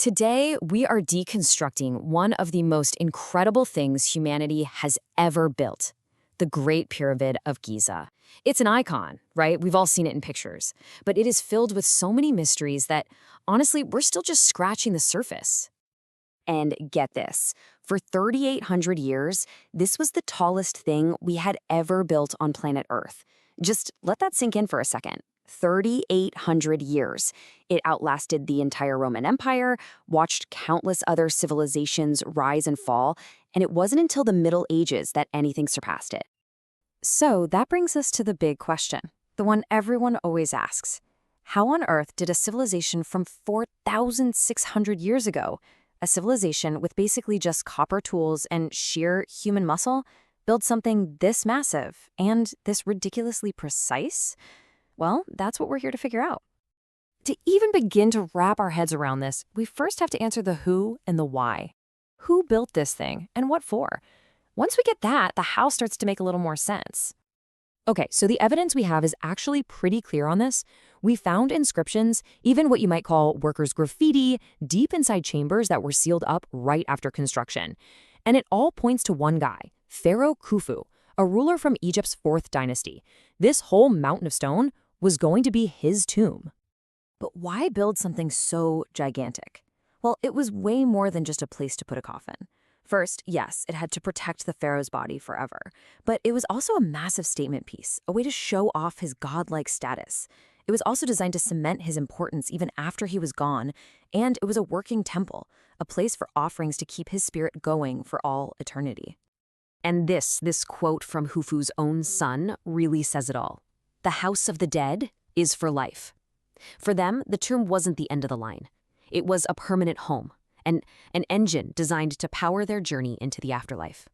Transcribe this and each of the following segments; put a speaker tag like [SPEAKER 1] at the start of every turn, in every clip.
[SPEAKER 1] Today, we are deconstructing one of the most incredible things humanity has ever built, the Great Pyramid of Giza. It's an icon, right? We've all seen it in pictures, but it is filled with so many mysteries that, honestly, we're still just scratching the surface. And get this, for 3,800 years, this was the tallest thing we had ever built on planet Earth. Just let that sink in for a second. 3,800 years. It outlasted the entire Roman Empire, watched countless other civilizations rise and fall, and it wasn't until the Middle Ages that anything surpassed it. So that brings us to the big question, the one everyone always asks. How on earth did a civilization from 4,600 years ago, a civilization with basically just copper tools and sheer human muscle, build something this massive and this ridiculously precise? Well, that's what we're here to figure out. To even begin to wrap our heads around this, we first have to answer the who and the why. Who built this thing and what for? Once we get that, the how starts to make a little more sense. Okay, so the evidence we have is actually pretty clear on this. We found inscriptions, even what you might call workers' graffiti, deep inside chambers that were sealed up right after construction. And it all points to one guy, Pharaoh Khufu, a ruler from Egypt's Fourth Dynasty. This whole mountain of stone was going to be his tomb. But why build something so gigantic? Well, it was way more than just a place to put a coffin. First, yes, it had to protect the pharaoh's body forever, but it was also a massive statement piece, a way to show off his godlike status. It was also designed to cement his importance even after he was gone, and it was a working temple, a place for offerings to keep his spirit going for all eternity. And this quote from Khufu's own son really says it all. The house of the dead is for life. For them, the tomb wasn't the end of the line. It was a permanent home, and an engine designed to power their journey into the afterlife.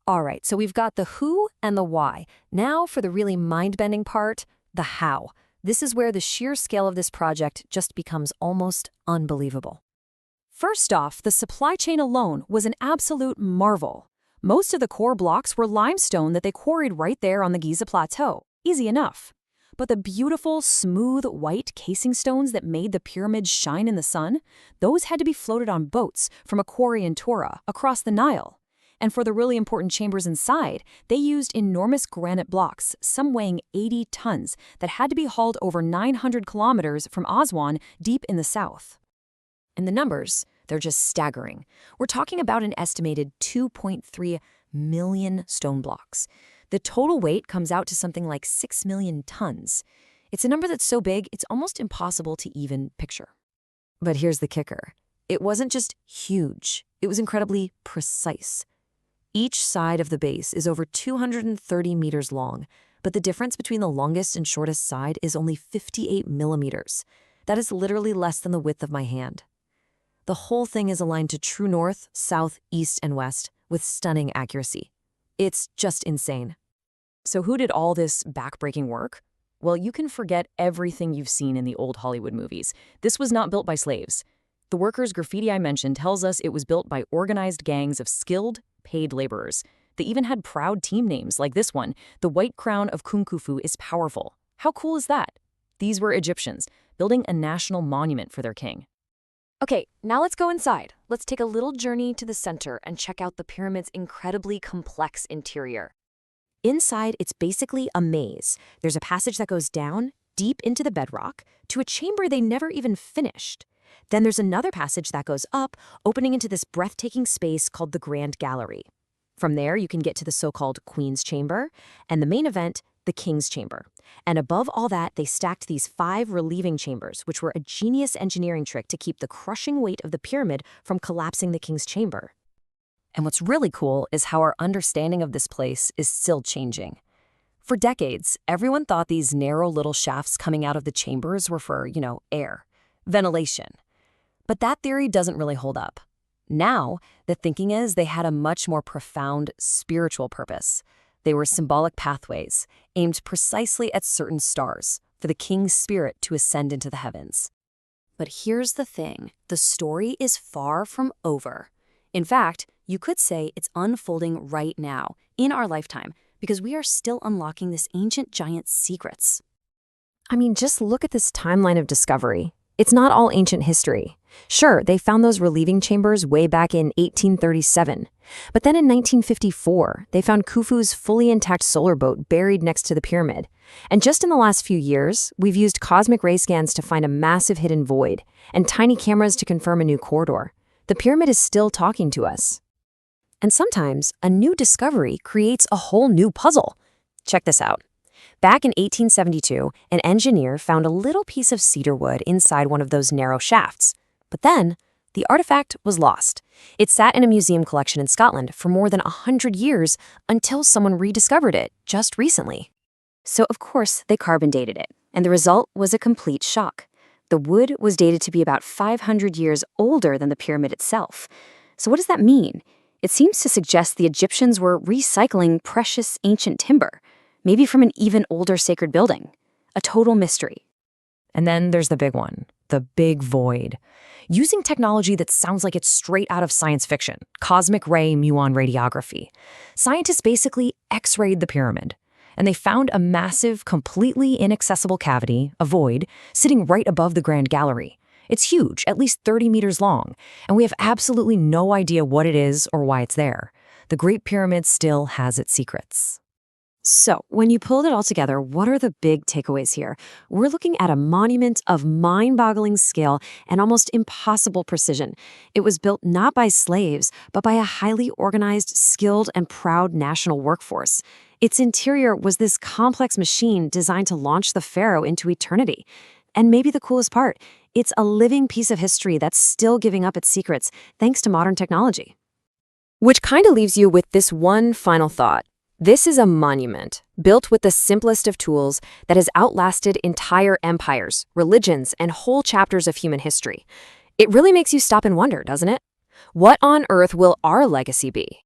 [SPEAKER 1] All right, so we've got the who and the why. Now for the really mind-bending part, the how. This is where the sheer scale of this project just becomes almost unbelievable. First off, the supply chain alone was an absolute marvel. Most of the core blocks were limestone that they quarried right there on the Giza Plateau. Easy enough. But the beautiful, smooth, white casing stones that made the pyramids shine in the sun, those had to be floated on boats from a quarry in Tora across the Nile. And for the really important chambers inside, they used enormous granite blocks, some weighing 80 tons, that had to be hauled over 900 kilometers from Aswan deep in the south. And the numbers, they're just staggering. We're talking about an estimated 2.3 million stone blocks. The total weight comes out to something like 6 million tons. It's a number that's so big, it's almost impossible to even picture. But here's the kicker. It wasn't just huge. It was incredibly precise. Each side of the base is over 230 meters long, but the difference between the longest and shortest side is only 58 millimeters. That is literally less than the width of my hand. The whole thing is aligned to true north, south, east, and west with stunning accuracy. It's just insane. So who did all this backbreaking work? Well, you can forget everything you've seen in the old Hollywood movies. This was not built by slaves. The workers' graffiti I mentioned tells us it was built by organized gangs of skilled, paid laborers. They even had proud team names like this one. The White Crown of Khufu is powerful. How cool is that? These were Egyptians, building a national monument for their king. Okay, now let's go inside. Let's take a little journey to the center and check out the pyramid's incredibly complex interior. Inside, it's basically a maze. There's a passage that goes down, deep into the bedrock, to a chamber they never even finished. Then there's another passage that goes up, opening into this breathtaking space called the Grand Gallery. From there, you can get to the so-called Queen's Chamber, and the main event, the King's Chamber. And above all that, they stacked these 5 relieving chambers, which were a genius engineering trick to keep the crushing weight of the pyramid from collapsing the King's Chamber. And what's really cool is how our understanding of this place is still changing. For decades, everyone thought these narrow little shafts coming out of the chambers were for, air, ventilation. But that theory doesn't really hold up. Now, the thinking is they had a much more profound spiritual purpose. They were symbolic pathways, aimed precisely at certain stars, for the king's spirit to ascend into the heavens. But here's the thing, the story is far from over. In fact, you could say it's unfolding right now, in our lifetime, because we are still unlocking this ancient giant's secrets. I mean, just look at this timeline of discovery. It's not all ancient history. Sure, they found those relieving chambers way back in 1837. But then in 1954, they found Khufu's fully intact solar boat buried next to the pyramid. And just in the last few years, we've used cosmic ray scans to find a massive hidden void, and tiny cameras to confirm a new corridor. The pyramid is still talking to us. And sometimes, a new discovery creates a whole new puzzle. Check this out. Back in 1872, an engineer found a little piece of cedar wood inside one of those narrow shafts. But then, the artifact was lost. It sat in a museum collection in Scotland for more than 100 years until someone rediscovered it just recently. So, of course, they carbon dated it, and the result was a complete shock. The wood was dated to be about 500 years older than the pyramid itself. So what does that mean? It seems to suggest the Egyptians were recycling precious ancient timber, maybe from an even older sacred building. A total mystery. And then there's the big one, the big void. Using technology that sounds like it's straight out of science fiction, cosmic ray muon radiography, scientists basically X-rayed the pyramid. And they found a massive, completely inaccessible cavity, a void, sitting right above the Grand Gallery. It's huge, at least 30 meters long, and we have absolutely no idea what it is or why it's there. The Great Pyramid still has its secrets. So, when you pulled it all together, what are the big takeaways here? We're looking at a monument of mind-boggling scale and almost impossible precision. It was built not by slaves, but by a highly organized, skilled, and proud national workforce. Its interior was this complex machine designed to launch the pharaoh into eternity. And maybe the coolest part, it's a living piece of history that's still giving up its secrets thanks to modern technology. Which kind of leaves you with this one final thought. This is a monument, built with the simplest of tools that has outlasted entire empires, religions, and whole chapters of human history. It really makes you stop and wonder, doesn't it? What on earth will our legacy be?